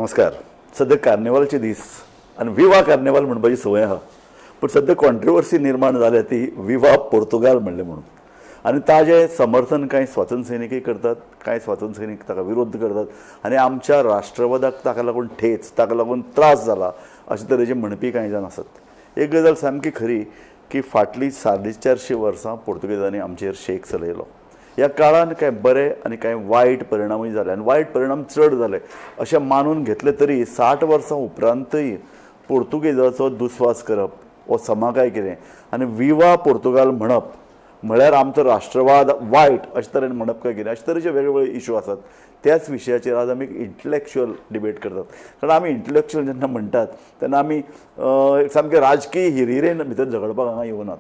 नमस्कार. सध्या कार्निवालचे दीस आणि विवा कार्निवाल म्हणपाची संवय आहा, पण सध्या कॉन्ट्रोवर्सी निर्माण जाल्या ती विवा पोर्तुगाल म्हणले म्हणून. आणि ताजे समर्थन काही स्वातंत्र्य सैनिकय करतात, काही स्वातंत्र्य सैनिक ताका विरोध करतात आणि आमच्या राष्ट्रवादाक ताका लागून ठेच, ताका लागून त्रास जाला अशे तरेचे म्हणपी काही जाण आसात. एक गजाल सामकी खरी की फाटली 450 वर्सां पोर्तुगेजांनी आमचेर शेक चलयलो. ह्या काळान कांय बरे आनी कांय वायट परिणामूय जाले आनी वायट परिणाम चड जाले अशें मानून घेतले तरी 60 वर्सां उपरांतय पोर्तुगेजाचो दुस्वास करप हो समाकाय कितें आनी विवा पोर्तुगाल म्हणप म्हळ्यार आमचो राष्ट्रवाद वायट अशे तरेन म्हणप काय कितें अशे तरेचे वेगवेगळे इशू आसात. त्याच विशयाचेर आज आमी इंटलॅक्च्युअल डिबेट करतात. कारण आमी इंटलॅक्च्युअल जेन्ना म्हणटात तेन्ना आमी सामके राजकीय हिरिरेन भितर झगडपाक हांगा येवनात.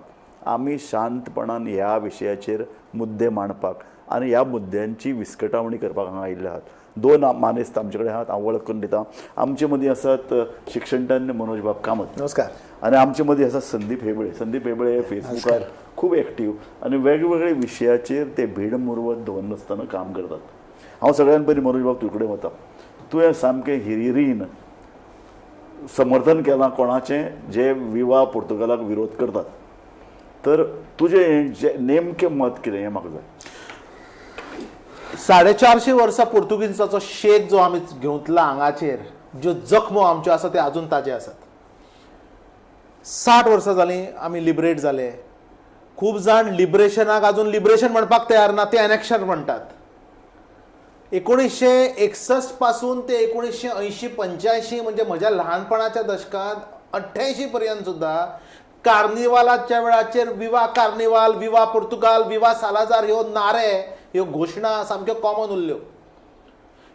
आमी शांतपणान ह्या विशयाचेर मुद्दे मांडपाक आनी ह्या मुद्द्यांची विस्कटावणी करपाक हांगा आयिल्ले आहात. दोन मानेस्त आमचे कडेन आहात, हांव वळख करून दिता. आमचे मदीं आसात शिक्षणतज्ञ मनोज बाब कामत. नमस्कार. आणि आमचे मदीं आसा संदीप हेबळे. संदीप हेबळे हे फेसबुकार खूब एक्टीव आनी वेगवेगळे विशयाचेर ते भीड मुरवत दवरनासतना काम करतात. हांव सगळ्यान पयलीं मनोज बाब तुजे कडेन वता. तुवें सामकें हिरिरीन समर्थन केलां कोणाचें जे विवा पोर्तुगालाक विरोध करतात. तर तुजें जे नेमकें मत कितें हें म्हाका जाय. 450 वर्सां पोर्तुगीजाचो शेक जो आमी घेतला हांगाचेर, ज्यो जखमो आमच्यो आसा ते अजून ताजे आसात. 60 वर्सां जालीं आमी लिबरेट जाले. खूब जाण लिबरेशनाक अजून लिबरेशन म्हणपाक तयार ना, ते एनेक्शन म्हणटात. 1961 पासून ते 1980-85 म्हणजे म्हज्या ल्हानपणाच्या दशकांत 88 पर्यंत सुद्धा कार्निवालाच्या वेळाचेर विवा कार्निवाल, विवा पोर्तुगाल, विवा सालाजार ह्यो नारे, ह्यो घोशणा सामक्यो कॉमन उरल्यो.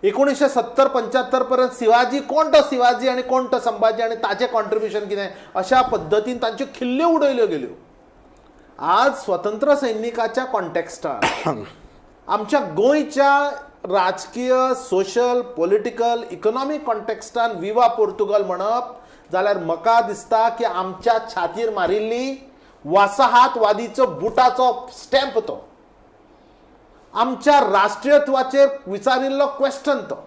1970-75 पर्यंत शिवाजी कोण तो शिवाजी आणि कोण तो संभाजी आणि ताचें कॉन्ट्रिब्युशन कितें अशा पद्दतीन तांच्यो खिल्ल्यो उडयल्यो गेल्यो. आज स्वतंत्र सैनिकाच्या कॉन्टेक्स्टात आमच्या गोंयच्या राजकीय, सोशल, पॉलिटिकल, इकॉनॉमिक कॉन्टेक्स्टान विवा पोर्तुगाल म्हणप जाल्यार म्हाका दिसता की आमच्या छातीर मारिल्ली वासाहातवादीचो बुटाचो स्टॅम्प तो. आमच्या राष्ट्रीयत्वाचेर विचारिल्लो क्वेश्चन तो.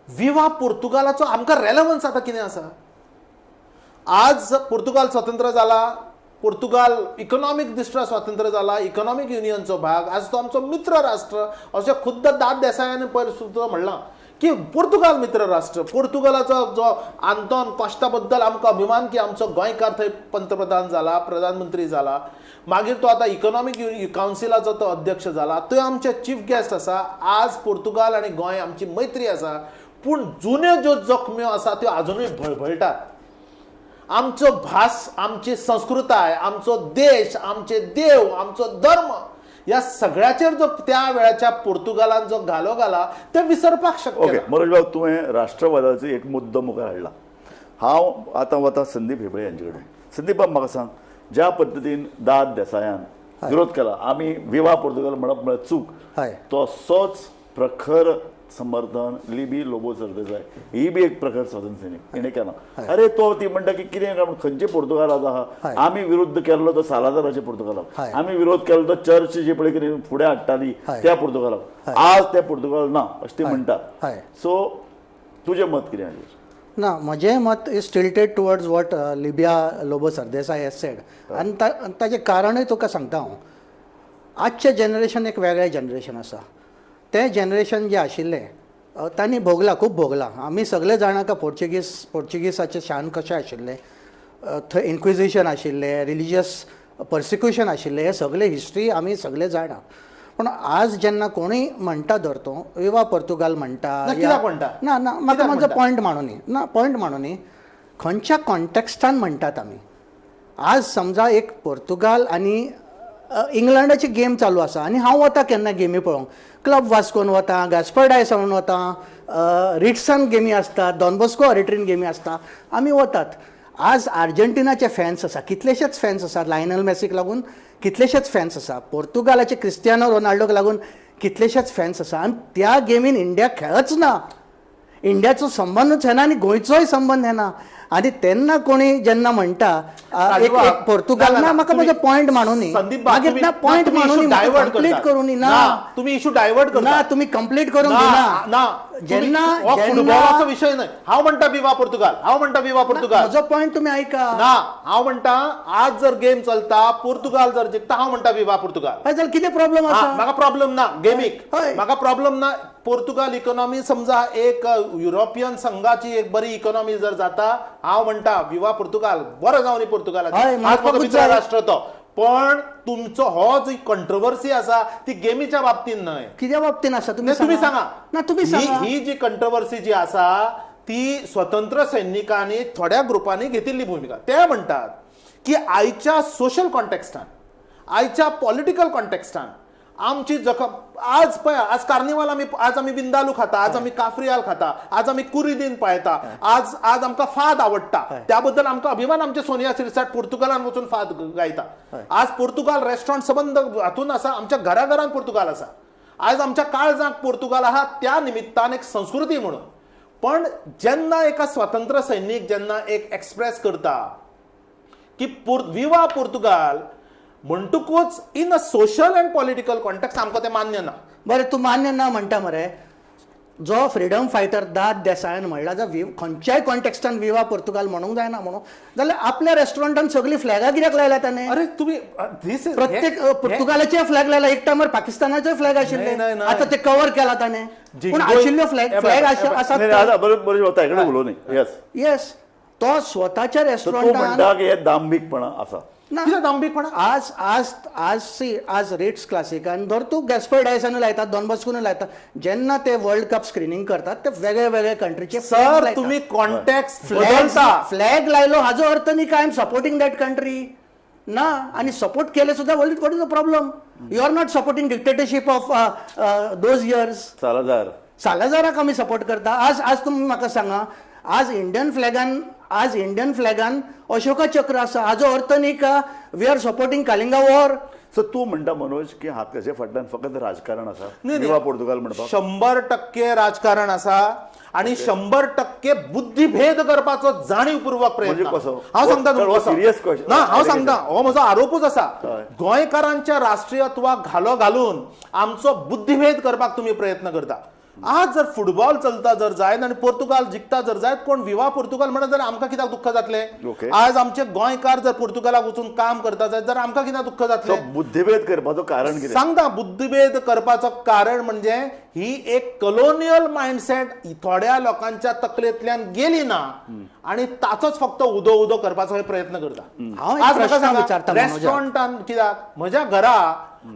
विवा पोर्तुगालाचो आमकां रेलेवन्स आतां कितें आसा? आज पोर्तुगाल स्वतंत्र जाला, पोर्तुगाल इकॉनॉमिक दृश्ट्या स्वतंत्र जाला, इकॉनॉमिक युनियनचो भाग. आज तो आमचो मित्र राष्ट्र अशें खुद्द दाद देसायान पयर सुद्दां म्हणलां की पोर्तुगाल मित्र राष्ट्र. पोर्तुगालाचो जो आंतोन कॉस्टा बद्दल आमकां अभिमान की आमचो गोंयकार थंय पंतप्रधान जाला, प्रधानमंत्री जाला. मागीर तो आतां इकॉनॉमिक कावन्सिलाचो तो अध्यक्ष जाला. तो आमचे चीफ गेस्ट आसा. आज पोर्तुगाल आनी गोंय आमची मैत्री आसा, पूण जुन्यो ज्यो जखम्यो आसा त्यो अजुनूय भळभळटात. आमचो भास, आमची संस्कृताय, आमचो देश, आमचे देव, आमचो धर्म या सगळ्याचेर जो त्या वेळाच्या पोर्तुगालान जो घालो घाला ते विसरपाक शक्य ना. मनोज बाब, तुवें राष्ट्रवादाचो एक मुद्दो मुखार हाडला. हांव आतां वता संदीप हेबळे यांचे कडेन. संदीप बाब, म्हाका सांग, ज्या पद्दतीन दाद देसायान विरोध केला, आमी विवा पोर्तुगाल म्हणप म्हळ्यार चूक, तसोच प्रखर समर्थन लिबी लोबो सरदेसाय ही बी एक प्रखर स्वातंत्र्य सैनिक हिणें केला. अरे तो ती म्हणटा की कितें काय खंयचे पोर्तुगालात आहा, आमी विरोध केल्लो तो सालाजाराचे पोर्तुगालाक, आमी विरोध केलो तो चर्च जे पळय कितें फुडें हाडटाली त्या पोर्तुगालाक, आज ते पोर्तुगाल ना अशें ती म्हणटात. सो तुजें मत कितें हाजेर? ना, म्हजें मत is tilted towards what Libya Lobo Sardesai has sed. आनी ताजें कारणूय तुका सांगता हांव. आजचें जनरेशन एक वेगळें जनरेशन आसा. तें जनरेशन जें आशिल्लें तांणी भोगलां, खूब भोगलां. आमी सगळे जाणा का पोर्चुगीजाचें शान कशें आशिल्लें, थंय इन्क्विजिशन आशिल्लें, रिलिजियस पर्सिक्युशन आशिल्लें, हें सगळें हिस्ट्री आमी सगळे जाणा. पूण आज जेन्ना कोणूय म्हणटा धर तो विवा पोर्तुगाल म्हणटा, ना ना म्हाका म्हजो पॉयंट मांडूनी ना, पॉयंट मांडूनी खंयच्या कॉन्टेक्स्टान म्हणटात आमी. आज समजा एक पोर्तुगाल आनी इंग्लंडाची गेम चालू आसा आनी हांव वता केन्ना गेमी पळोवंक, क्लब वास्कोन वता, गॅस्पर्डाय सावन वता, रिट्सान गेमी आसतात, डॉन बॉस्को ऑडिटरीन गेमी आसता, आमी वतात. आज अर्जेंटिनाचे फॅन्स आसा, कितलेशेच फॅन्स आसात लायनल मेसीक लागून, कितलेशेच फॅन्स आसा. पोर्तुगालाचे क्रिस्टियानो रोनाल्डोक लागून कितलेशेच फॅन्स आसा. आनी त्या गेमीन इंडिया खेळच ना. इंडियाचो संबंदूच येना आनी गोंयचोय संबंद येना. आनी तेन्ना कोणी जेन्ना म्हणटा एक पोर्तुगाल ना, म्हाका म्हजो पॉयंट मांडूनी मागीर ना, पॉयंट मांडूनी कंप्लीट करूनी ना, तुम्ही इशू डायवर्ट करता ना, तुम्ही कंप्लीट करून दिना. जेन्ना फुटबॉलाचो विषय न्हय. हांव म्हणटा विवा पोर्तुगाल, हांव म्हणटा विवा पोर्तुगाल. म्हजो पॉयंट तुम्ही ऐका. ना, हांव म्हणटा आज जर गेम चलता, पोर्तुगाल जर जिखता, हांव म्हणटा विवा पोर्तुगाल. हय, जाल्यार कितें प्रॉब्लेम आसा? म्हाका प्रॉब्लेम ना गेमीक, हय. म्हाका प्रॉब्लेम ना. पोर्तुगाल इकॉनॉमी समजा एक युरोपियन संघाची एक बरी इकॉनॉमी जर जाता, हांव म्हणटा विवा पोर्तुगाल, बरो जावन हय, पोर्तुगालाची. आज म्हाका म्हाका मित्र जाय. राष्ट्र तो. पण तुमचो हो जी कंट्रोवर्सी आसा ती गेमीच्या बाबतीत न्हय. कित्या बाबतीन आसा नाही, तुम्ही सांगा. ना तुम्ही सांगा. ही जी कंट्रोवर्सी जी आसा ती स्वतंत्र सैनिकांनी थोड्या ग्रुपांनी घेतिल्ली भूमिका. ते म्हणतात की आयच्या सोशल कॉन्टेक्स्टान, आयच्या पॉलिटिकल कॉन्टेक्स्टान आमची जखम आज पळय, आज कार्निवाल आमी विंदालू खाता, आज आमी काफ्रियाल खाता, आज आमी कुरिदीन पळयता, आज आमकां फाद आवडटा, त्या बद्दल आमकां अभिमान. आमचे सोनिया शिरसाट पोर्तुगालान वचून फाद गायता. आज पोर्तुगाल रेस्टॉरंट संबंध हातून आसा, आमच्या घराघरान पोर्तुगाल आसा. आज आमच्या काळजांत पोर्तुगाल आहा, त्या निमित्तान एक संस्कृती म्हणून. पण जेन्ना एका स्वतंत्र सैनीक जेन्ना एक एक्सप्रेस करता की विवा पोर्तुगाल म्हणटकूच in a social and political context आमकां ते मान्य ना. बरें, तूं मान्य ना म्हणटा मरे. जो फ्रीडम फायटर दाद देसायान म्हणला जर खंयच्याय कॉन्टेक्स्टान विवा पोर्तुगाल म्हणूंक जायना म्हणून, जाल्यार आपल्या रेस्टॉरंटान सगळी फ्लॅगां कित्याक लायल्या ताणें? अरे तुम्ही धीस इज प्रत्येक पोर्तुगालाचे फ्लॅग लायला. एक टायमार पाकिस्तानाचे फ्लॅग आशिल्ले, नाही, नाही. आता ते कव्हर केला ताणें. पूण आशिल्ल्यो फ्लॅग आसात. बरोबर होता इकडे उलोवनी. येस, येस, तो स्वताच्या तूं रेस्टॉरंटान म्हणटा की हे दांभिकपणा आसा. कितें दांभिकपणा? आज रेट्स क्लासिकान धर तूं गॅस्पर डायसानू लायतात, डॉन बॉस्कोनू लायतात. जेन्ना ते वर्ल्ड कप स्क्रीनिंग करतात ते वेगळे वेगळे कंट्रीचे सर तुम्ही कॉन्टेक्स्ट बदलता. फ्लॅग लायलो हाजो अर्थ न्ही काय I am supporting that country ना. आणि सपोर्ट केले सुद्धा what is the problem? You are not supporting dictatorship of those years. सालाजाराक आमी सपोर्ट करता. आज तुम्ही म्हाका सांगा, आज इंडियन फ्लॅगान अशोका चक्र आसा, हाजो अर्थ न्ही का we are supporting Kalinga war? So तूं म्हणटा मनोज की हातकाचे फाटल्यान फकत राजकारण आसा विवा पोर्तुगाल म्हणपाक? 100% राजकारण आसा आणि 100% बुद्धिभेद करपाचो जाणीवपूर्वक प्रयत्न. म्हणजे कसो? हांव सांगता तुमकां सिरियस क्वेश्चन. ना, हांव सांगता, हो म्हजो आरोपूच आसा. गोंयकारांच्या राष्ट्रीयत्वाक घालो घालून आमचो बुद्धिभेद करपाक तुम्ही प्रयत्न करता. आज जर फुटबॉल चलता जर जायत आणि पोर्तुगाल जिखता जर जायत, कोण विवा पोर्तुगाल म्हणत जाल्यार आमकां कित्याक दुख्ख जातलें? आज आमचे गोंयकार जर पोर्तुगालाक वचून काम करता जायत जाल्यार आमकां कित्याक दुख्ख जातलें? बुद्धिभेद करपाचो कारण कितें? सांगता, बुद्धिभेद करपाचो कारण म्हणजे ही एक कॉलोनियल माइंडसेट थोड्या लोकांच्या तकलेंतल्यान गेली ना आणि ताचोच फक्त उदो उदो करपाचो हे प्रयत्न करता. आज म्हाका सांगा, रेस्टॉरंटान कित्याक म्हज्या घरा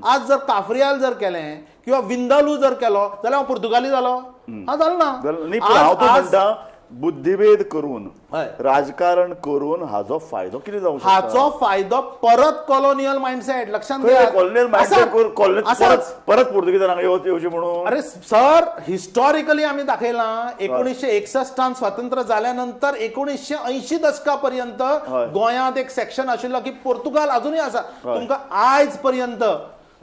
आज जर काफ्रियाल जर केलें किंवा विंदालू जर केलो जाल्यार हांव पुर्तुगाली जालो? हांव जालो ना. बुद्धिभेद करून हय. राजकारण करून हाजो फायदो कितें जावंक शकता? हाचो फायदो परत कॉलोनियल माइंडसेट लक्षात घ्या. कॉलोनियल माइंडसेट परत पुर्तुगीजांक येवची म्हणून. अरे सर, हिस्टॉरिकली आम्ही दाखयलां 1961 स्वातंत्र्य झाल्यानंतर 1980 दशकापर्यंत गोंयांत एक सेक्शन आशिल्लो की पोर्तुगाल अजूनही आसा. तुमकां आयज पर्यंत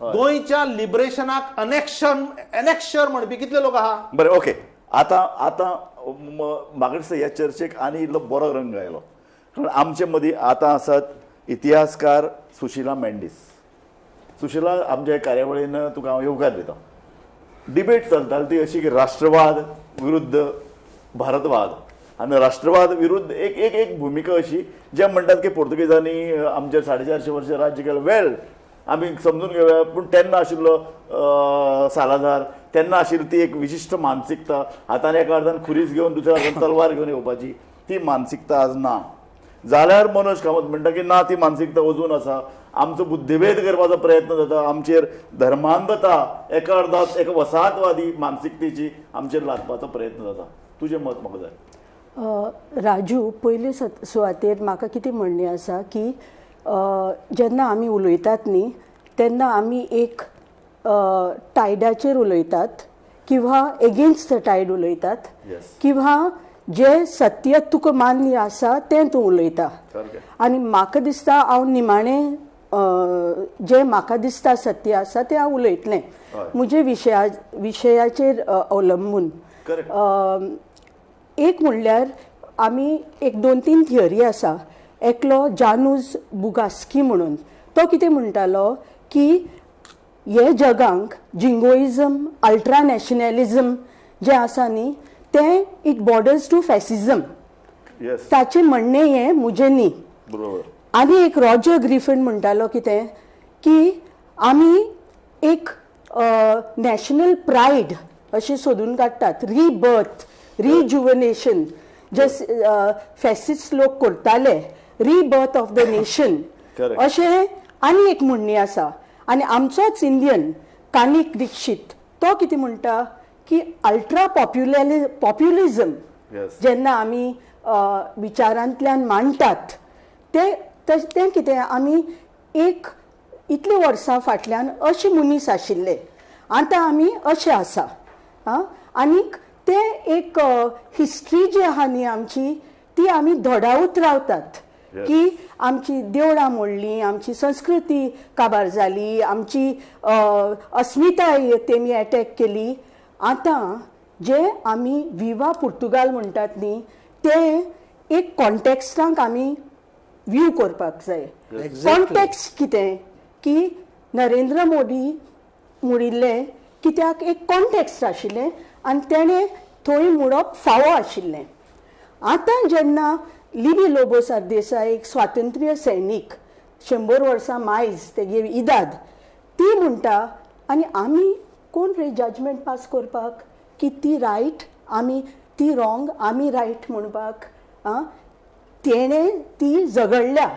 गोंयच्या लिबरेशनाक अनेक्शर म्हणपी कितले लोक आहा? बरें, ओके. आता म्हाका दिसता ह्या चर्चेक आनी इल्लो बरो रंग आयलो. कारण आमचे मदीं आतां आसात इतिहासकार सुशिला मेंडीस. सुशिला, आमच्या कार्यावळीन तुका हांव येवकार दिता. डिबेट चलताली ती अशी की राष्ट्रवाद विरुद्ध भारतवाद आनी राष्ट्रवाद विरुद्ध एक भुमिका अशी जे म्हणटात की पोर्तुगेजांनी आमचे 450 वर्सां राज्य केलें. वेल, आमी समजून घेवया, पूण तेन्ना आशिल्लो सालाजार, तेन्ना आशिल्ली ती एक विशिश्ट मानसिकता. हातान एका अर्दान खुरीस घेवन दुसऱ्या हातान तलवार घेवन येवपाची ती मानसिकता आज ना. जाल्यार मनोज कामत म्हणटा की ना, ती मानसिकता अजून आसा. आमचो बुद्धिभेद करपाचो प्रयत्न जाता. आमचेर धर्मांधता एका अर्दात एक वसाहतवादी मानसिकतेची आमचेर लादपाचो प्रयत्न जाता. तुजें मत म्हाका जाय. राजू, पयले सुवातेर म्हाका कितें म्हणणें आसा की जेन्ना आमी उलयतात न्ही तेन्ना आमी एक टायडाचेर उलयतात किंवा एगेन्स्ट द टायड उलयतात किंवा जे सत्य तुका मान्य आसा तें तूं उलयता. आनी म्हाका दिसता हांव निमाणें जे म्हाका दिसता सत्य आसा तें हांव उलयतलें म्हजे विशयाचेर अवलंबून. एक म्हणल्यार आमी एक 2-3 थियरी आसा. एकलो जानुस बुगास्की म्हणून, तो कितें म्हणटालो की हे जगांक जिंगोइजम, अल्ट्रा नॅशनलिजम जें आसा न्ही तें it borders to fascism. Yes ताचें म्हणणें हें मुजें न्ही. बरोबर. आनी एक रॉजर ग्रिफिन म्हणटालो कितें की आमी एक नॅशनल प्रायड अशें सोदून काडटात, रिबर्थ, रिजुवनेशन, जे फॅसिस्ट लोक करताले, rebirth of the nation Correct. अशें आनी एक म्हणणी आसा. आनी आमचोच इंडियन कानिक दीक्षित तो कितें म्हणटा की अल्ट्रा पॉप्युलिझम Yes. जेन्ना आमी विचारांतल्यान मांडटात तें कितें आमी एक इतले वर्सां फाटल्यान अशे मनीस आशिल्ले, आतां आमी अशे आसा. आनीक ते एक हिस्ट्री जी आहा न्ही आमची ती आमी धोडावत रावतात की आमची देवळां मोडलीं, आमची संस्कृती काबार जाली, आमची अस्मिताय तेमी अटॅक केली. आतां जे आमी विवा पुर्तुगाल म्हणटात न्ही ते एक कॉन्टेक्स्टांक आमी व्यू करपाक जाय. कॉन्टेक्स्ट कितें की नरेंद्र मोदी म्हणिल्ले कित्याक एक कॉन्टेक्स्ट आशिल्लें आनी तेणें थंय म्हणप फावो आशिल्लें. आतां जेन्ना लिबी लोबो सरदेसाय एक स्वातंत्र्य सैनीक 100 वर्सां मायज तेगे इदाद ती म्हणटा आनी आमी कोण रे जजमेंट पास करपाक की ती रायट आमी ती रॉंग आमी रायट म्हणपाक. तेणें ती झगडल्या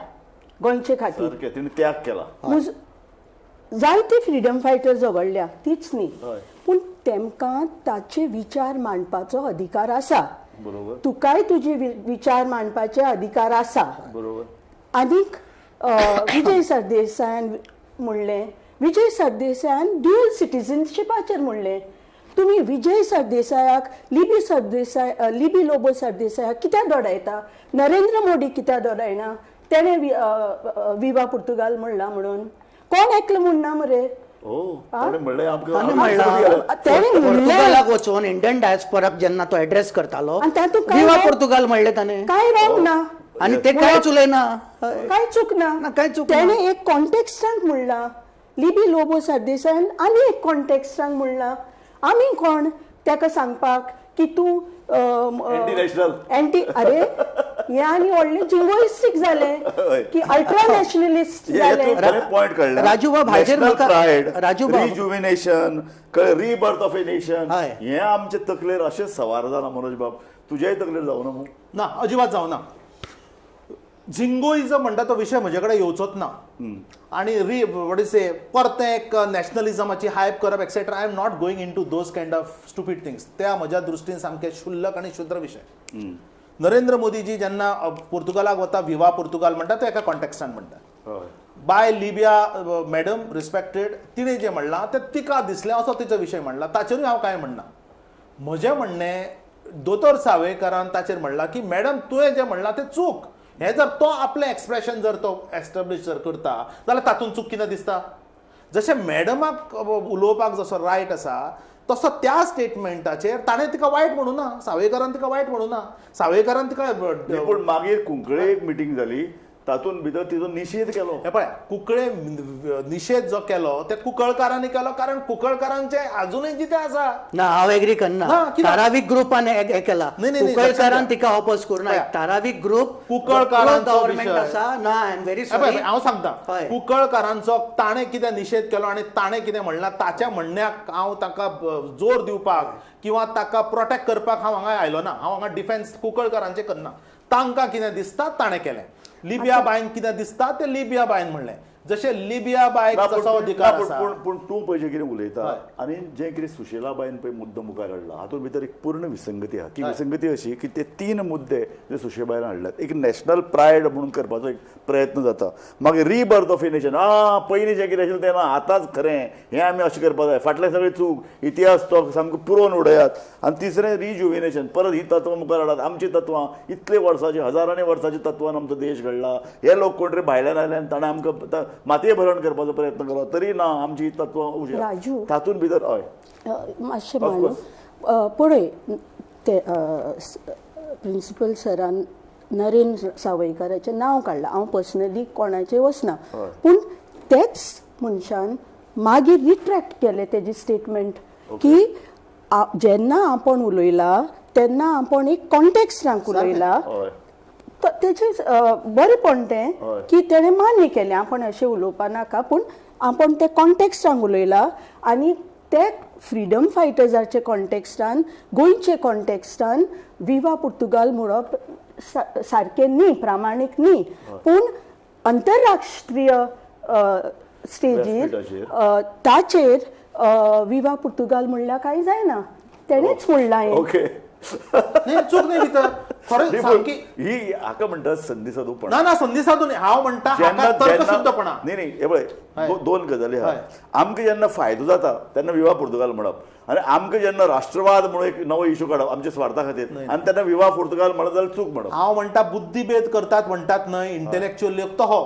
गोंयचे खातीर. सारकें तिणे त्याग केला. जायते फ्रिडम फायटर झगडल्या तीच न्ही, हय. पूण तेमकां ताचे विचार मांडपाचो अधिकार आसा. बरोबर. तुकाय तुजे विचार मांडपाचे अधिकार आसा. बरोबर. आनीक विजय सरदेसायान म्हणलें, विजय सरदेसायान ड्युअल सिटिझनशिपाचेर म्हणलें. तुमी विजय सरदेसायाक लिबी लोबो सरदेसायाक कित्याक दोडायता? नरेंद्र मोदी कित्याक दोडायना? तेणें विवा पुर्तुगाल म्हणला म्हणून कोण एकलो म्हणना मरे? ताणें पुर्तुगालाक वचून इंडियन डायस्पोराक जेन्ना तो एड्रेस करतालो आनी तातूंत काय विवा wrong? पुर्तुगाल म्हणलें ताणें. काय रॉंग ना, आनी ते कांयच उलयना. काय चूक ना. कांय चूक ना. तेणें एक कॉन्टेक्स्टांक म्हणला. लिबी लोबो सरदेसायान आनी एक कॉन्टेक्स्टांक म्हणला. आमी कोण ताका सांगपाक की तूं Anti-national. अरे हे आनी व्हडले जिंगोइस्टीक जाले की अल्ट्रा नॅशनलिस्ट जाले. पॉइंट कळ्ळें. राजूबा भायर प्रायड, राजूबा rejuvenation, rebirth of a nation, हय. हे आमचे तकलेर अशें सवार जालां मनोज बाब. तुज्याय तकलेर जावना मग? ना, अजिबात जावना. झिंगोइजम म्हणटा तो विशय म्हजे कडेन येवचोच ना. आणि वॉट इज से परते एक नॅशनलिझमाची हायप करप etcetera. I am not going into those kind of stupid things. त्या म्हज्या दृश्टीन सामके शुल्लक आनी शुद्र विशय. नरेंद्र मोदीजी जेन्ना पुर्तुगालाक वता विवा पुर्तुगाल म्हणटा तो एका कॉन्टेक्स्टान म्हणटा. बाय लिबिया मॅडम रिस्पेक्टेड तिणे जें म्हणलां तें तिका दिसलें असो तिचो विशय म्हणला. ताचेरूय हांव कांय म्हणना. म्हजें म्हणणें दोतोर सावयकारान ताचेर म्हणलां की मॅडम तुवें जें म्हणलां तें चूक. हे जर तो आपलें एक्सप्रेशन जर तो एस्टॅब्लिश जर करता जाल्यार तातूंत चूक कितें दिसता? जशें मॅडमाक उलोवपाक जसो रायट आसा तसो त्या स्टेटमेंटाचेर ताणें तिका वायट म्हणूं ना. सावयकारान तिका वायट म्हणूं ना. सावयकारान तिका पूण मागीर कुंकळे एक मिटींग जाली तातूंत भितर तिचो निशेध केलो. हे पळय कुंकळे निशेध जो केलो ते कुंकळकारांनी केलो कारण कुंकळकारांचे अजूनय जिते आसा. ना हांव एग्री करना. ना, कित्याक? थारावीक ग्रुपान हे केला. नाही, कुंकळकारान तिका ऑपोज करूना. थारावीक ग्रुप कुंकळकारांचो गव्हर्नमेंट विशय. आसा. ना आय एम व्हेरी हे सॉरी. पळय, हांव सांगता हय. कुंकळकारांचो ताणें कितें निशेध केलो आनी ताणें कितें म्हणलां ताच्या म्हणण्याक हांव ताका जोर दिवपाक किंवा ताका प्रोटेक्ट करपाक हांव हांगा आयलो ना. हांव हांगा डिफेन्स कुंकळकारांचे करना. तांकां कितें दिसता ताणें केलें. लिबिया बायन कितें दिसता तें लिबिया बायन म्हणलें. जशें लिबिया बायक जसो अधिकार आसा. पूण तूं पयशें कितें उलयता आनी जें कितें सुशीलाबाईन पळय मुद्दो मुखार हाडला हातूंत भितर एक पूर्ण विसंगती आहा. ती विसंगती अशी की ते 3 मुद्दे जे सुशीलाबाईन हाडल्यात. एक नॅशनल प्रायड म्हणून करपाचो एक प्रयत्न जाता. मागीर रिबर्थ ऑफ ए नेशन. पयलीं जें कितें आशिल्लें तें ना आतांच खरें हें आमी अशें करपाक जाय. फाटलें सगळें चूक. इतिहास तो सामको पुरोवन उडयात. आनी तिसरें रिजुविनेशन. परत ही तत्वां मुखार हाडात. आमची तत्वां इतले वर्सांची हजारांनी वर्सांची तत्वान आमचो देश घडला. हे लोक कोण तरी भायल्यान आयल्यान ताणें आमकां मातये भरण करपाचो प्रयत्न केलो तरी ना आमची तत्वां राजू तातूंत भितर हय मातशें मानू पळय ते प्रिंसिपल सरान नरेंद्र सावयकाराचें नांव काडलां. हांव पर्सनली कोणाचें वचना. पूण तेच मनशान मागीर रिट्रॅक्ट केलें तेजी स्टेटमेंट की जेन्ना आपण उलयला तेन्ना आपण एक कॉन्टेक्स्टांक उलयला हय तेचे बरेंपण तें हय. की तेणें मान्य केलें आपण अशें उलोवपा नाका पूण आपण ते कॉन्टेक्स्टांक उलयला आनी ते फ्रिडम फायटर्साचे कॉन्टेक्स्टान गोंयचे कॉन्टेक्स्टान विवा पुर्तुगाल म्हणप सारकें न्ही प्रामाणीक न्ही पूण आंतरराष्ट्रीय स्टेजीर व्यासपीठाचेर. ताचेर विवा पुर्तुगाल म्हणल्यार कांय जायना तेणेच म्हणलां हें. ओके नाही चूक नाही भितर खरंच सामकी ही हाका म्हणटात संधी साधूपण ना ना संधी साधू न्ही हांव म्हणटा हाका तर्कशुद्धपणा नाही नाही हे पळय दोन गजाली आहा हय. आमकां जेन्ना फायदो जाता तेन्ना विवाह पुर्तुगाल म्हणप आनी आमकां जेन्ना राष्ट्रवाद म्हणून एक नवो इशू काडप आमच्या स्वार्था खातीर आनी तेन्ना विवाह पुर्तुगाल म्हणत जाल्यार चूक म्हणप हांव म्हणटा बुद्धिभेद करतात म्हणटात न्हय इंटेलेक्च्युअल लोक तो हो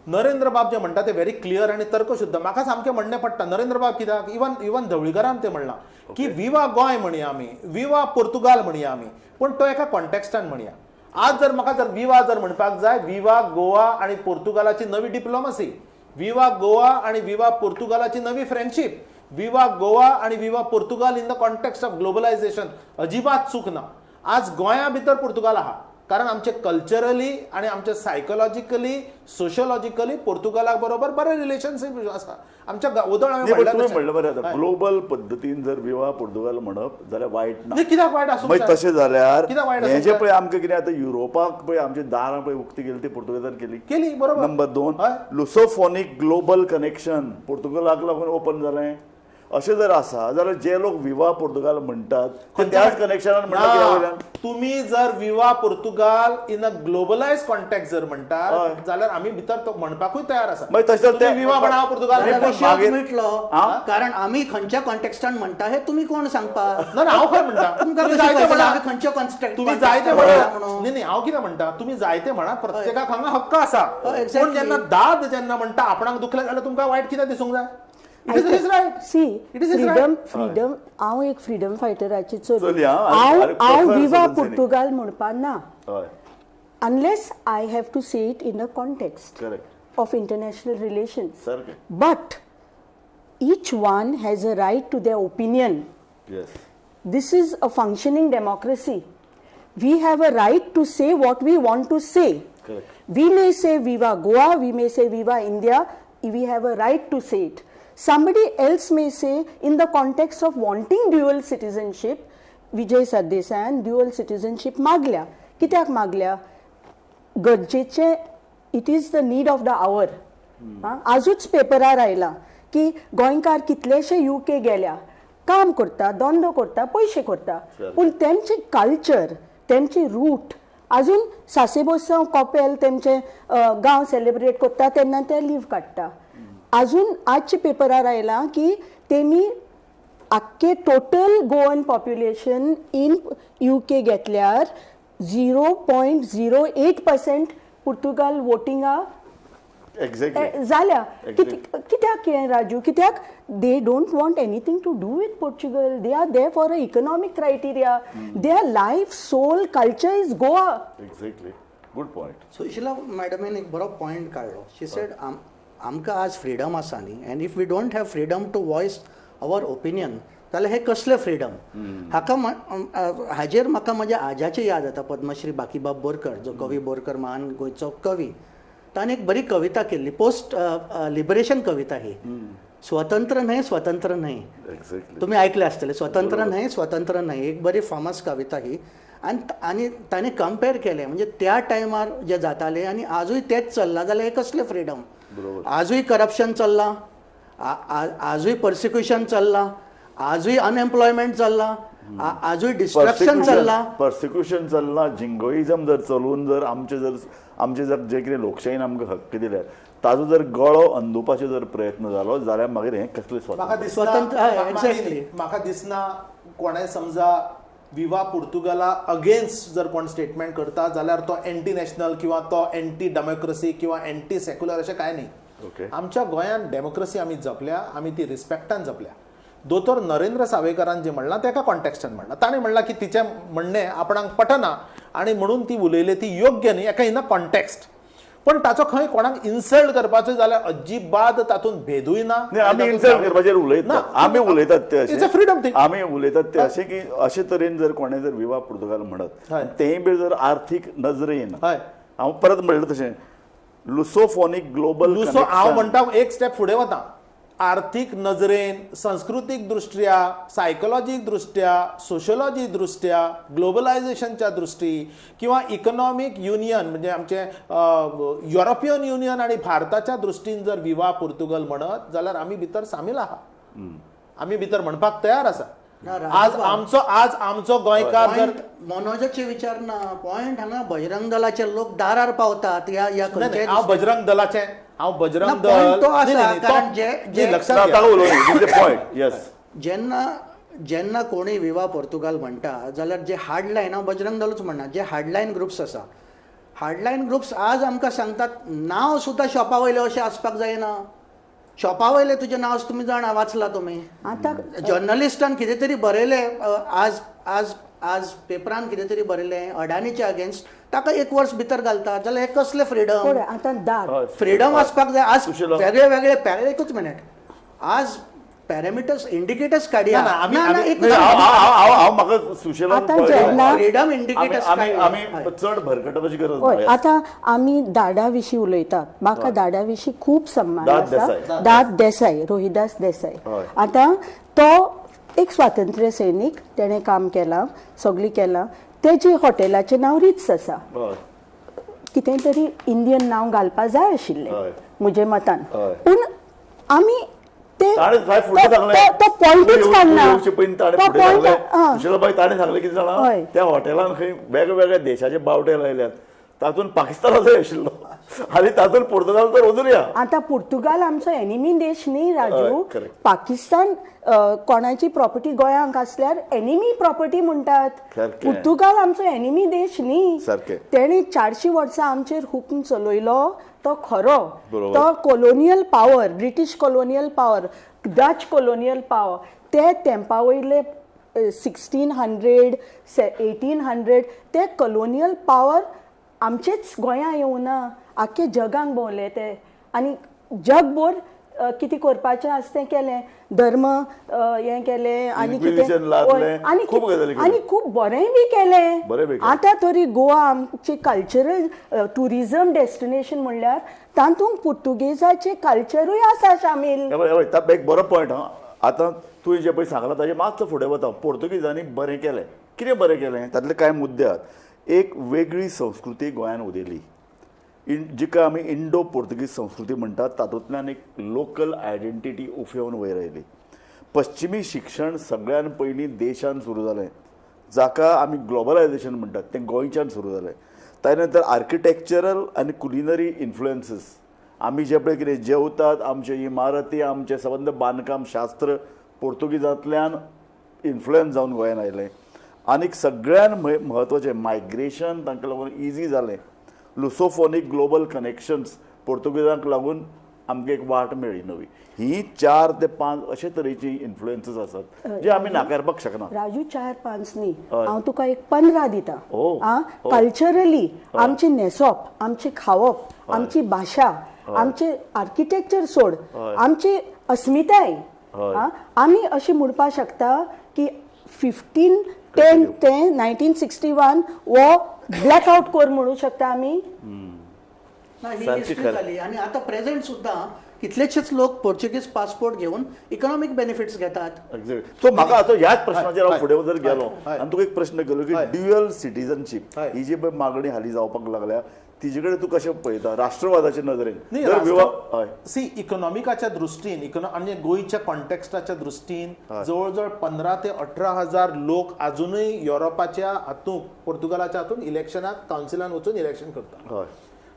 नरेंद्र बाब जे म्हणटा ते व्हेरी क्लियर आनी तर्कशुद्ध म्हाका सामकें म्हणणें पडटा नरेंद्र बाब कित्याक इवन धवळीकरान ते म्हणलां की विवा गोंय म्हणया आमी विवा पुर्तुगाल म्हणया आमी पूण तो एका कॉन्टेक्स्टान म्हणया आज जर म्हाका जर विवा जर म्हणपाक जाय विवा गोवा आनी पुर्तुगालाची नवी डिप्लोमसी विवा गोवा आनी विवा पुर्तुगालाची नवी फ्रेंडशीप विवा गोवा आनी विवा Portugal in the context of globalisation अजिबात चूक ना आज गोंया भितर पुर्तुगाल आहा कारण आमचे कल्चरली आणि आमचे सायकोलॉजिकली सोशियोलॉजिकली पोर्तुगाला बरोबर बरे रिलेशनशिप आसा आमच्या उदळ नाही, पण तुम्ही म्हणलं बरें आता ग्लोबल पद्दतीन जर विवाह पुर्तुगाल म्हणप जाल्यार वायट ना कित्याक वायट आसूंक मागीर जाय? तशें जाल्यार कित्याक वायट हें आसूंक जे जाय? पळय आमकां कितें आतां युरोपाक पळय आमची दारां पळय उक्ती केली ती पुर्तुगालान केली केली बरोबर नंबर 2 हय. लुसोफोनीक ग्लोबल कनेक्शन पुर्तुगालाक लागून ओपन जालें अशें जर आसा जाल्यार जे लोक विवाह पुर्तुगाल म्हणटात ते त्याच कनेक्शनान म्हणटा की ह्या वयल्यान तुम्ही जर विवा पुर्तुगाल इन अ ग्लोबलायज कॉन्टेक्ट जर हय. म्हणटात जाल्यार आम्ही भितर तो म्हणपाकूय तयार आसा मागीर तशें तुम्ही ते विवा म्हणा पुर्तुगाल नाही, म्हणा. पण विशयच मागीर- मिटलो हा? कारण आम्ही खंयच्या कॉन्टेक्स्टान म्हणटा हे तुम्ही कोण सांगता ना ना, हांव खंय म्हणटा तुमकां तुम्ही कशें जायते कळटलें म्हणा आमी खंयच्या कॉन्टेक्स्ट तुम्ही जायते म्हणा म्हणून नाही नाही हांव कितें म्हणटा तुम्ही जायते म्हणा प्रत्येकाक हांगा हक्क आसा हय, exactly. पण जेन्ना दाद जेन्ना म्हणटा आपणाक दुखलें जाल्यार तुमकां वायट कितें दिसूंक जाय it is right see It is his freedom हांव एक फ्रीडम फायटराची चली, चली हा. हांव अरे, हांव प्रखर विवा स्वतंत्र पुर्तुगाल म्हणपा ना हय unless I have to say it in a context correct of international relations. सारकें But each one has a right to their opinion. Yes This is a functioning democracy. We have a right to say what we want to say. Correct. We may say Viva Goa, we may say Viva India, we have a right to say it. Somebody else may say, in the context of wanting dual citizenship, Vijay Sardesayan dual citizenship मागल्या. कित्याक मागल्या? गरजेचे it is the need of the hour. आजूच पेपरार आयला की गोंयकार कितलेशे UK गेल्या काम करता धंदो करता पयशे करता पूण तेंचे कल्चर तेंची रूट अजून सासेबोसांव कॉपेल तेंचे गांव सेलिब्रेट करता तेन्ना ते लीव काडटा. अजून आजचे पेपरार आयला की तेमी आख्खे total Goan population in UK घेतल्यार 0.08% पुर्तुगाल वोटिंगा एक्झॅक्टली जाल्या. कित्याक हें राजू कित्याक they don't want anything to do with Portugal. They are there for a economic criteria. Their life soul culture is Goa. Exactly good point Sushila मॅडमीन एक बरो पॉयंट काडलो. शी सेड आमकां आज फ्रीडम आसा न्ही and if we don't have freedom to voice our opinion जाल्यार हे कसले फ्रीडम. हाजेर म्हाका म्हज्या आज्याची याद येता पद्मश्री बाकीबाब बोरकर जो कवी बोरकर महान गोंयचो कवी. ताणें एक बरी कविता केल्ली पोस्ट लिबरेशन कविता ही. स्वतंत्र न्हय स्वतंत्र न्हय. एक्झॅक्टली तुम्ही ऐकले असतले स्वतंत्र न्हय स्वतंत्र न्हय एक बरी फामास कविता ही. आनी ताणें कंपेर केलें म्हणजे त्या टायमार जे जाताले आनी आजूय तेच चल्लां जाल्यार हे कसलें फ्रीडम. आजूय करप्शन चल्लां आजूय पर्सिक्युशन चल्लां आजूय अनएम्प्लॉयमेंट चल्लां आजूय डिस्ट्रक्शन चल्लां. पर्सिक्युशन चल्लां जिंगोइजम जर चलून जर आमचे जर जे कितें लोकशायेन आमकां हक्क दिल्यात ताजो जर गळो अंदुपाचो जर प्रयत्न जालो जाल्यार मागीर हें कसलें म्हाका स्वातंत्र्य. स्वतंत्र, हय, दिसना exactly. म्हाका दिसना कोणें समजा विवा पुर्तुगाला अगेन्स्ट जर कोण स्टेटमेंट करता जाल्यार तो एंटी नॅशनल किंवा तो एंटी डेमोक्रेसी किंवा एंटी सेक्युलर अशें कांय न्ही. ओके आमच्या गोंयांत डेमोक्रेसी आमी जपल्या आमी ती रिस्पेक्टान जपल्या. दोतोर नरेंद्र सावयकरान जे म्हणलां तेका कॉन्टेक्स्टान म्हणलां. ताणें म्हणलां की तिचें म्हणणें आपणाक पटना आनी म्हणून ती उलयली ती योग्य न्ही एका इन अ कॉन्टेक्स्ट. पण ताचो खंय कोणाक इन्सल्ट करपाचो जाल्यार अजिबात तातूंत भेदूय ना. नाही, आमी इन्सल्ट करपाचेर उलयतात, आमी उलयतात ते It's a freedom thing. आमी उलयतात ते अशें की अशे तरेन जर कोणें जर विवाह पुर्तुगाल म्हणत हय. तेय बी जर आर्थीक नजरेन हय. हांव परत म्हणलें तशें लुसोफोनीक ग्लोबल लुसो हांव म्हणटा एक स्टेप फुडें वता. आर्थीक नजरेन, सांस्कृतीक दृश्ट्या, सायकोलॉजीक दृश्ट्या, सोशियोलॉजी दृश्ट्या, ग्लोबलायझेशनच्या दृश्टी किंवा इकॉनॉमिक युनियन म्हणजे आमचे युरोपियन युनियन आणि भारताच्या दृश्टीन जर विवाह पुर्तुगाल म्हणत जाल्यार आमी भितर सामील आहा. आमी भितर म्हणपाक तयार आसा. आज आमचो गोंयकार जर मनोजाचे विचार ना पॉयंट हांगा बजरंग दलाचे लोक दारार पावतात या नाही, खंयच्याय हांव बजरंग दलाचे हांव बजरंग ना, दल point तो आसा, नाही, नाही, कारण तो- जे- जे लक्षात घ्या. ताका उलोवं पॉयंट येस जेन्ना जेन्ना कोणी विवाह पोर्तुगाल म्हणटा जाल्यार जे हार्डलायन हांव बजरंग दलूच म्हणना जे हार्डलायन ग्रुप्स आसा हार्डलायन ग्रुप्स आज आमकां सांगतात नांव सुद्दां शॉपा वयलें अशें आसपाक जायना. शॉपा वयलें तुजें नांव तुमी जाणा वाचला तुमी आतां जर्नलिस्टान कितें तरी बरयलें आज आज आज पेपरान कितें तरी बरयलें अडानीच्या अगेन्स्ट ताका 1 वर्स भितर घालतात जाल्यार हे कसले फ्रिडम. पळय आतां दाद फ्रीडम आसपाक जाय. आज सुशीला. वेगळे वेगळे एकूच मिनिट आज पॅरामिटर्स इंडिकेटर्स काडया. ना, ना, आमी- ना, ना, आमी- एकूच हांव म्हाका सुशेला आतां जेन्ना फ्रीडम इंडिकेटर्स आमी चड भरकटपाची गरज हय ना आतां आमी दाडा विशीं उलयतात. म्हाका दाडा विशीं खूब सन्मान दाद आसा. देसाई. दाद देसाई, रोहिदास देसाई. हय. आतां तो एक स्वातंत्र्य सैनीक, तेणें काम केलां, सगळी केलां. तेजे हॉटेलाचें नांव रिट्स आसा. हय. कितें तरी इंडियन नांव घालपाक जाय आशिल्लें हय. म्हजे मतान. हय. पूण आमी ते ताणें काय फुडें सांगलें तो पॉयंटूच काडना. येवचे पयलीं ताणें तो फुडें point- सांगलें सुशीलाबाई ताणें सांगलें कितें जाणा हय. त्या हॉटेलान खंय वेगवेगळ्या देशाचे बावटे लायल्यात तातूंत पाकिस्तानाचोय आशिल्लो आनी तातूंत पुर्तुगाल तर अजूनय आहा. आता पुर्तुगाल आमचो एनिमी देश न्ही राजू. हय, correct. पाकिस्तान कोणाची प्रॉपर्टी गोंयांक आसल्यार एनिमी प्रॉपर्टी म्हणटात. सारकें. पुर्तुगाल आमचो एनिमी देश न्ही. सारकें. तेणी 400 वर्सां आमचेर हुकूम चलयलो तो खरो. बरोबर. तो colonial power, British colonial power, Dutch colonial power, ते तेंपा वयले 1600, 1800 ते कोलोनियल पावर आमचेच गोंयां येवना, आख्खे जगांक भोंवले ते. आनी जगभर कितें करपाचें आसा तें केलें. धर्म हें केलें आनी Inquisition लादलें, हय, आनी खूब गजाली केल्यो. आनी खूब बरें बी केलें. बरें बी केलें. आतां तरी गोवा आमची कल्चरल टुरिजम डेस्टिनेशन म्हणल्यार तातूंत पुर्तुगेजाचें कल्चरूय आसा शामील. ताका एक बरो पॉयंट हा आतां तुवें जें पळय सांगलां ताजें मातसो फुडें वता. पोर्तुगीजांनी बरें केलें. कितें बरें केलें तातले कांय मुद्दे आहात. एक वेगळी संस्कृती गोंयांत उदेली जिका आमी इंडो पोर्तुगीज संस्कृती म्हणटात. तातूंतल्यान एक लोकल आयडेंटिटी उफेवन वयर आयली. पश्चिमी शिक्षण सगळ्यान पयलीं देशान सुरू जालें जाका आमी ग्लोबलायझेशन म्हणटात तें गोंयच्यान सुरू जालें. ताचे नंतर आर्किटेक्चरल आनी कुलिनरी इन्फ्लुएन्सीस आमी जे पळय कितें जेवतात आमचे इमारती आमचें संबंद बांदकाम शास्त्र पोर्तुगीजांतल्यान इन्फ्लुएन्स जावन गोंयांत आयलें. आनीक सगळ्यान म्हत्वाचें मायग्रेशन तांकां लागून इजी जालें. लुसोफोनीक ग्लोबल कनेक्शन्स पोर्तुगीजांक लागून आमकां एक वाट मेळ्ळी नवी. ही 4 ते 5 अशे तरेची इन्फ्लुएन्सीस आसात जे आमी नाकारपाक शकना. राजू 4-5 न्ही, हय. हांव तुका एक 15 दिता. ओ, कल्चरली आमचे न्हेसप, आमचे खावप, आमची भाशा, आमचे आर्किटेक्चर सोड, आमची अस्मिताय. आमी अशें म्हणपाक शकता की 1510 ते 1961 वो ब्लॅकआउट कोर म्हणू शकता आमी. ही सारकी हिस्ट्री खरं. जाली आनी आतां प्रेझेंट सुद्दां कितलेशेच लोक पोर्चुगीज पासपोर्ट घेवन इकॉनॉमिक बेनिफिट्स घेतात. सो म्हाका आतां ह्याच प्रश्नाचेर हांव फुडें जर गेलो हय. आनी तुका एक प्रश्न केलो की हय. ड्युअल सिटीजनशीप हय. ही जी पळय मागणी हालीं जावपाक लागल्या तिजे कडेन तूं कशें पळयता राष्ट्रवादाच्या नदरेन नाही, जर विवाह हय सी इकॉनॉमिकाच्या दृश्टीन आणि गोंयच्या कॉन्टेक्स्टाच्या दृश्टीन जवळजवळ 15 ते 18 हजार लोक अजूनही युरोपाच्या हातूंत पोर्तुगालाच्या हातूंत इलेक्शनाक कावन्सिलान वचून इलेक्शन करतात. हय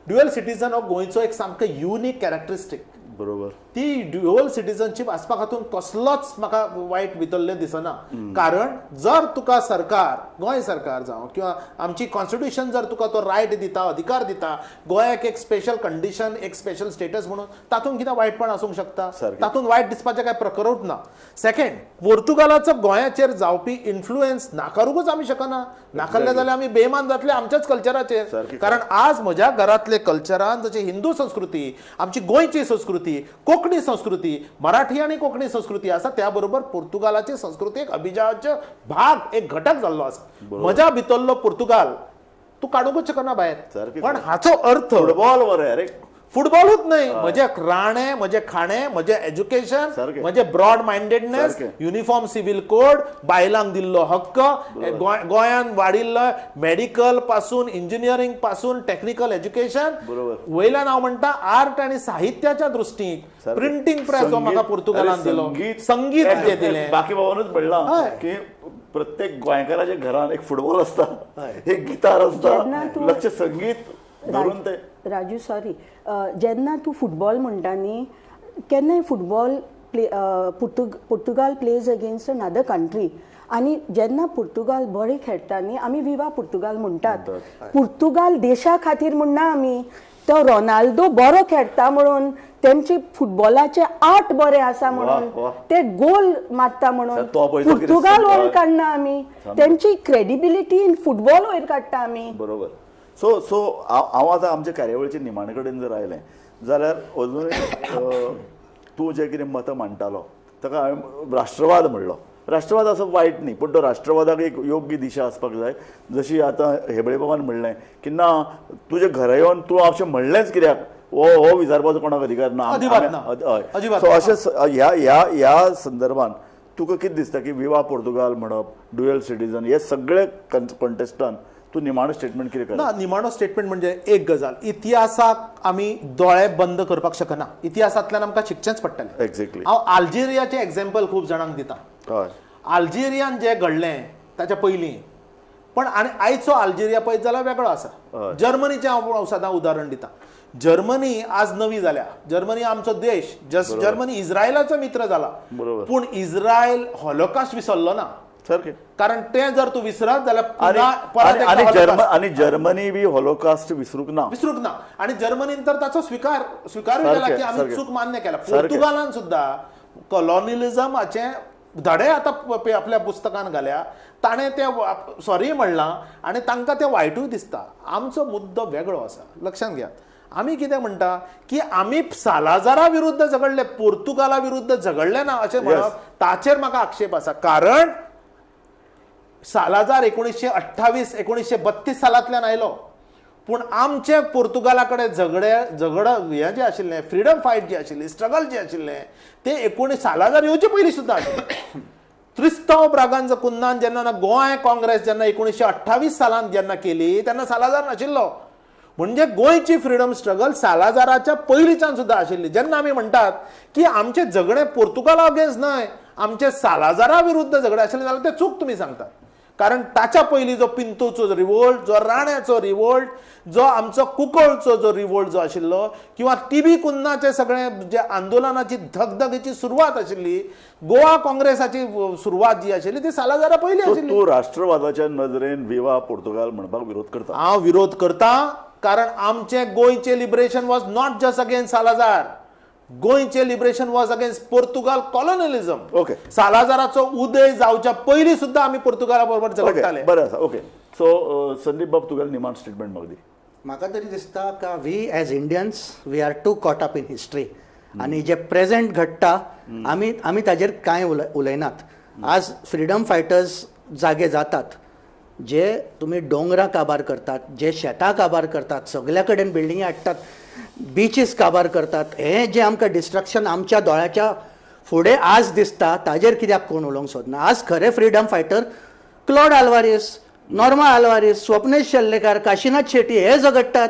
ड्युअल सिटीजन हो गोंयचो एक सामको युनिक कॅरेक्टरिस्टीक. बरोबर. ती ड्युअल सिटीजनशीप आसपाक हातून कसलोच म्हाका वायट भितरले दिसना. कारण जर तुका सरकार, गोंय सरकार जावं किंवा आमची कॉन्स्टिट्यूशन जर तुका तो रायट दिता, अधिकार दिता, गोंयाक एक स्पेशल कंडिशन, एक स्पेशल स्टेटस म्हणून, तातूंत कितें वायटपण आसूंक शकता? तातूंत वायट दिसपाचें काय प्रकरूच ना. सेकंड, पोर्तुगालाचो गोंयाचेर जावपी इन्फ्लुएन्स नाकारूंकच आमी शकना. नाकारले जाल्यार आमी बेमान जातले आमच्याच कल्चराचेर. कारण आज म्हज्या घरांतले कल्चरान जशी हिंदू संस्कृती, आमची गोंयची संस्कृती, कोंकणी संस्कृती, मराठी आणि कोंकणी संस्कृती आसा, त्या बरोबर पोर्तुगालाची संस्कृती एक अभिजाचे भाग, एक घटक जाल्लो आसा. म्हज्या भितरलो पोर्तुगाल तूं काडूंकच शकना भायर. पण हाचो अर्थ फुटबॉल बरें अरे, फुटबॉलूच नाही, म्हजे राणे, म्हजे खाणे, म्हजे एज्युकेशन, म्हजे broad mindedness, uniform civil code, बायलांक दिल्लो हक्क, गोंयान वाडिल्लो मेडिकल पासून, इंजिनियरिंग पासून, टेक्निकल एज्युकेशन, वयल्यान हांव म्हणटा आर्ट आनी साहित्याच्या दृश्टीन प्रिंटिंग प्रेस जो म्हाका पोर्तुगालान दिलो, संगीत जे दिलें. बाकी भावानूच म्हणला की प्रत्येक गोंयकाराच्या घरान एक फुटबॉल असता, एक गिटार असता, लक्ष संगीत धरून ते. राजू सॉरी, जेन्ना तूं फुटबॉल म्हणटा न्ही, केन्नाय football Portugal plays against another country, आनी जेन्ना पोर्तुगाल बरें खेळटा न्ही, आमी विवा पोर्तुगाल म्हणटात. पोर्तुगाल देशा खातीर म्हणना आमी, तो रोनाल्डो बरो खेळटा म्हणून, तेंचे फुटबॉलाचे आर्ट बरें आसा म्हणून, ते गोल मारता म्हणून पोर्तुगाल वयर काडना आमी, तेंची क्रेडिबिलिटी इन फुटबॉल वयर काडटा आमी. बरोबर. सो हांव आतां आमच्या कार्यावळीच्या निमाणे कडेन जर आयलें जाल्यार अजूनय तूं जें कितें मतां मांडटालो ताका हांवें राष्ट्रवाद म्हणलो. राष्ट्रवाद असो वायट न्ही, पूण तो राष्ट्रवादाक एक योग्य दिशा आसपाक जाय. जशी आतां हेबळे बाबान म्हणलें की ना, तुजें घरा येवन तूं अशें म्हणलेंच कित्याक, हो विचारपाचो कोणाक अधिकार ना. हय. सो अशें ह्या संदर्भान तुका कितें दिसता की विवा पोर्तुगाल म्हणप, ड्युअल सिटीजन, हे सगळे कॉन्टेस्टांत तू निमाणो स्टेटमेंट कितें करता? ना, निमाणो स्टेटमेंट म्हणजे एक गजाल, इतिहासाक आमी दोळे बंद करपाक शकना. इतिहासांतल्यान आमकां शिकचेंच पडटलें. एक्झॅक्टली. हांव आल्जेरियाचें एग्जाम्पल खूब जाणांक दिता. हय. आल्जेरियान जें घडलें ताच्या पयलीं, पण आनी आयचो आल्जेरिया पळयत जाल्यार वेगळो आसा. जर्मनीचें हांव सदां उदाहरण दिता. जर्मनी आज नवी जाल्या. जर्मनी आमचो देश, जर्मनी इस्रायलाचो मित्र जाला, पूण इस्रायल हॉलोकॉस्ट विसरलो ना. कारण ते जर तू विसरत जाल्यार आणि जर्मनी बी हॉलोकॉस्ट विसरूक ना. आणि जर्मनीन तर ताचो स्वीकार केला की आम्ही चूक मान्य केला. पोर्तुगालान सुद्धा कॉलोनियलिझमाचे धडे आता आपल्या पुस्तकान घाल्या. ताणें ते सॉरी म्हणलां आनी तांकां ते वायटूय दिसता. आमचो मुद्दो वेगळो आसा, लक्षांत घेयात. आमी कितें म्हणटा की आमी सालाजारा विरुद्ध झगडले, पोर्तुगाला विरुद्ध झगडले ना अशें म्हणप, ताचेर म्हाका आक्षेप आसा. कारण सालाजार 1932 सालांतल्यान आयलो, पूण आमचे पोर्तुगाला कडेन झगड हें जें आशिल्लें, फ्रिडम फायट जी आशिल्ली, स्ट्रगल जें आशिल्लें, ते सालाजार येवचे पयलीं सुद्दां आशिल्लें. त्रिस्तांव ब्रागांझ कुन्नान जेन्ना गोंय काँग्रेस जेन्ना 1928 सालांत जेन्ना केली, तेन्ना सालाजार नाशिल्लो. म्हणजे गोंयची फ्रिडम स्ट्रगल सालाजाराच्या पयलींच्यान सुद्दां आशिल्ली. जेन्ना आमी म्हणटात की आमचे झगडे पोर्तुगाला अगेन्स्ट न्हय, आमचे सालाजारा विरुद्ध झगडे आशिल्ले, जाल्यार ते चूक तुमी सांगतात. कारण ताच्या पयलीं जो पिंतूचो रिवोल्ट, जो राण्याचो रिवोल्ट, जो आमचो कुंकळचो जो रिवोल्ट जो आशिल्लो, किंवा टीबी कुन्नाचे सगळे जे आंदोलनाची धगधगेची सुरवात आशिल्ली, गोवा काँग्रेसाची सुरवात जी आशिल्ली, ती सालाजारा पयलीं आशिल्ली. तूं राष्ट्रवादाच्या नदरेन विवा पोर्तुगाल म्हणपाक विरोध करता? हांव विरोध करता, कारण आमचे गोंयचे liberation was not just against Salazar. गोंयचे liberation was against Portugal colonialism. Okay. सालाजाराचो उदय जावच्या पयलीं सुद्दां आमी पोर्तुगाला बरोबर झगडटाले. बरें आसा. ओके. सो संदीप बाब, तुगेलें निमाण स्टेटमेंट म्हाका दी. म्हाका तरी दिसता का we as Indians we are to caught up in history, आनी जे प्रेझेंट घडटा आमी ताजेर कांय उलयनात. आज फ्रिडम फायटर्स जागे जातात, जे तुमी दोंगरां काबार करतात, जे शेतां काबार करतात, सगल्या कडेन बिल्डिंगी हाडटात, बिचीस काबार करतात, हें जें आमकां डिस्ट्रक्शन आमच्या दोळ्याच्या फुडें आज दिसता, ताजेर कित्याक कोण उलोवंक सोदना? आज खरे freedom fighter Claude Alvares, Norma Alvares, Swapnesh Shellekar, Kashinath Shetty हे झगडटात.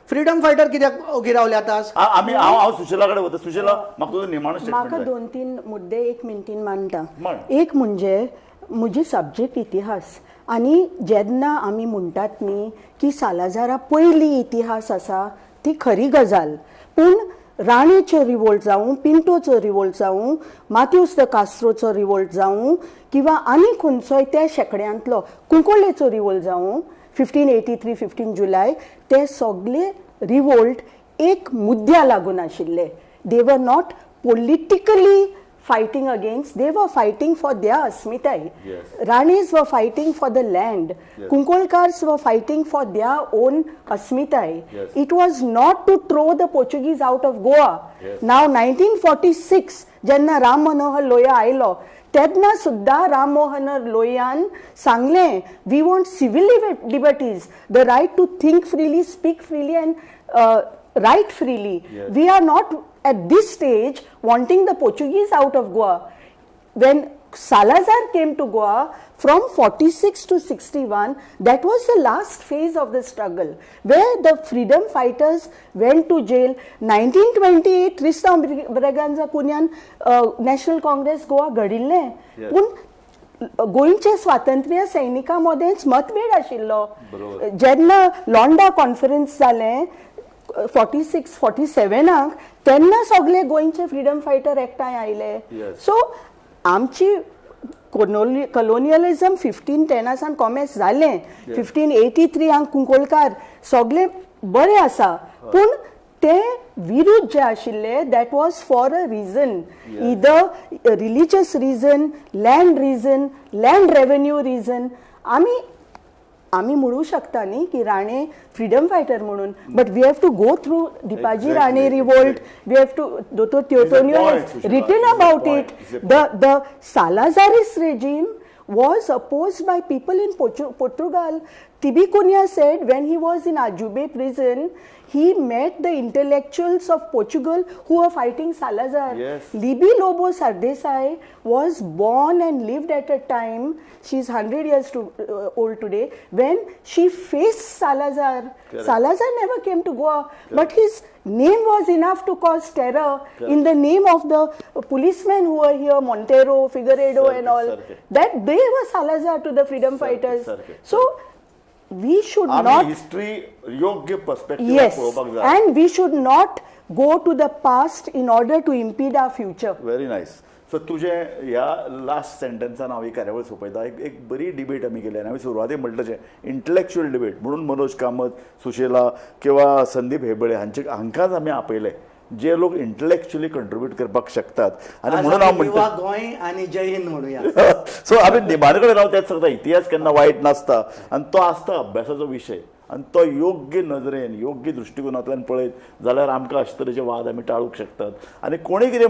फ्रिडम फायटर कित्याक गिरावल्यात आज? हांव सुशेला कडेन वता. सुशेला, म्हाका तुजो निमाणो स्टेटमेंट. म्हाका 2-3 मुद्दे 1 मिनटीन मांडटा. एक म्हणजे म्हजी सब्जेक्ट इतिहास, आनी जेन्ना आमी म्हणटात न्ही की सालाजारा पयली इतिहास आसा, ती खरी गजाल. पूण राणेचो रिवोल्ट जावं, पिंटोचो रिवोल्ट जावं, माथ्यूस द कास्ट्रोचो रिवोल्ट जावं, किंवा आनी खंयचोय त्या शेकड्यांतलो कुंकोळ्ळेचो रिवोल्ट जावं 1583 15 जुलय, ते सगळे रिवोल्ट एक मुद्द्या लागून आशिल्ले. They were not politically fighting against, they were fighting for their asmitai. Yes. Ranis were fighting for the land. Yes. Kunkolkars were fighting for their own asmitai. Yes. It was not to throw the Portuguese out of Goa. Yes. Now 1946 जेन्ना राम मनोहर लोहिया आयलो तेन्ना सुद्धा राम मनोहर लोहियान सांगले we want civil liberties, the right to think freely, speak freely and write freely. Yes. We are not at this stage wanting the Portuguese out of Goa. When Salazar came to Goa from 46 to 61, that was the last phase of the struggle where the freedom fighters went to jail. 1928 Tristan Braganza पुण्यान National Congress Goa घडिल्ले. Yes. पूण गोंयचे स्वातंत्र्य सैनिकां मदेंच मतभेद आशिल्लो. बरोबर. जेन्ना लोंडा conference जालें 46-47 तेन्ना सगळे गोंयचे फ्रीडम फायटर एकठांय आयले. Yes. सो आमची कॉलोनियलिझम 1510 कॉमेस जालें. 1583 हांग कुंकोळकार सगळे बरें आसा, पूण ते विरुद्ध जे आशिल्ले that was for a reason, either religious reason, land reason, land revenue reason. आम्ही म्हणू शकता न्ही की राणे फ्रीडम फायटर म्हणून, but we have to go through Dipaji Exactly, Rane revolt, we have to, Dr. Teotonio point, has Sushila. written It's a about point. it. It's a The Salazarist regime was opposed by people in Portugal. Tibi Cunha said when he was in Ajube prison, he met the intellectuals of Portugal who were fighting Salazar. Yes. Libi Lobo Sardesai was born and lived at a time, she's 100 years old today, when she faced Salazar. Correct. Salazar never came to Goa, but his name was enough to cause terror in the name of the policemen who were here, Montero, Figueredo and all. Circuit. That they were Salazar to the freedom fighters. Circuit. So we should आम्ही not, history योग्य perspective yes, पळोवपाक जाय. and we should not go to the past in order to impede our future. Very nice. So तुझे ह्या last सेंटेन्सान हांव ही कार्यावळ सोंपयता. एक बरी डिबेट आमी केली आनी हांवें सुरवातेक म्हटलें तशें इंटलॅक्च्युअल डिबेट म्हणून मनोज कामत, सुशेला किंवा संदीप हेबळे हांकांच आमी आपयले जे लोक इंटलॅक्च्युअली कंट्रिब्यूट करपाक शकतात. आनी म्हणून हांव म्हणटा गोंय आणि जय हिंद म्हणूया. सो आमी निमाणे कडेन हांव तेच सांगता, इतिहास केन्ना वायट नासता आनी तो आसता अभ्यासाचो विशय, आनी तो योग्य नजरेन योग्य दृश्टिकोनांतल्यान पळयत जाल्यार आमकां अशे तरेचे वाद आमी टाळूंक शकतात. आनी कोणी कितें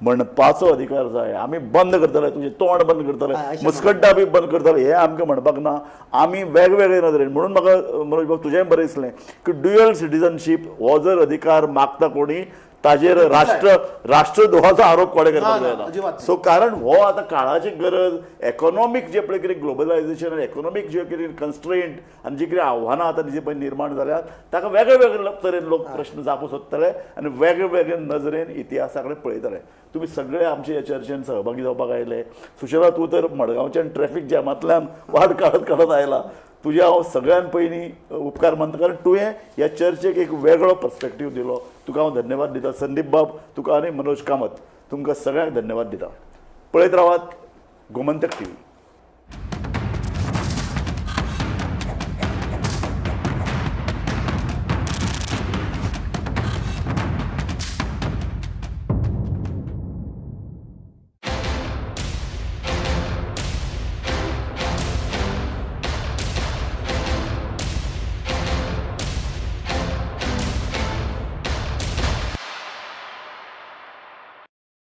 म्हणपाचो अधिकार जाय. आमी बंद करतले, तुजें तोंड बंद करतले, मुस्कट्टा बी बंद करतले, हें आमकां म्हणपाक ना. आमी वेगवेगळे नदरेन म्हणून म्हाका मनोज भाऊ तुजेंय बरें दिसलें की ड्युअल सिटीजनशीप हो जर अधिकार मागता कोणी ताजेर राष्ट्रद्रोहाचो आरोप कोणे करपाक ना, जायना. अजिबात. सो कारण हो आतां काळाची गरज, इकॉनॉमीक जे पळय कितें ग्लोबलायझेशन आनी इकॉनॉमीक जे कितें कन्स्ट्रेंट आनी जी कितें आव्हानां आतां जी पळय निर्माण जाल्यात ताका वेगळे वेगळे तरेन लोक प्रश्न जावूं सोदतले आनी वेगळे वेगळे नजरेन इतिहासा कडेन पळयतले. तुमी सगळे आमचे ह्या चर्चेन सहभागी जावपाक आयले. सुशेला तूं तर मडगांवच्यान ट्रॅफीक जॅमांतल्यान वाट काडत आयला. तुजे हांव सगळ्यान पयलीं उपकार मानता, कारण तुवें ह्या चर्चेक एक वेगळो पर्स्पेक्टीव दिलो. तुका हांव धन्यवाद दिता. संदीप बाब तुका आनी मनोज कामत तुमकां सगळ्यांक धन्यवाद दिता. पळयत रावात गोमंतक TV.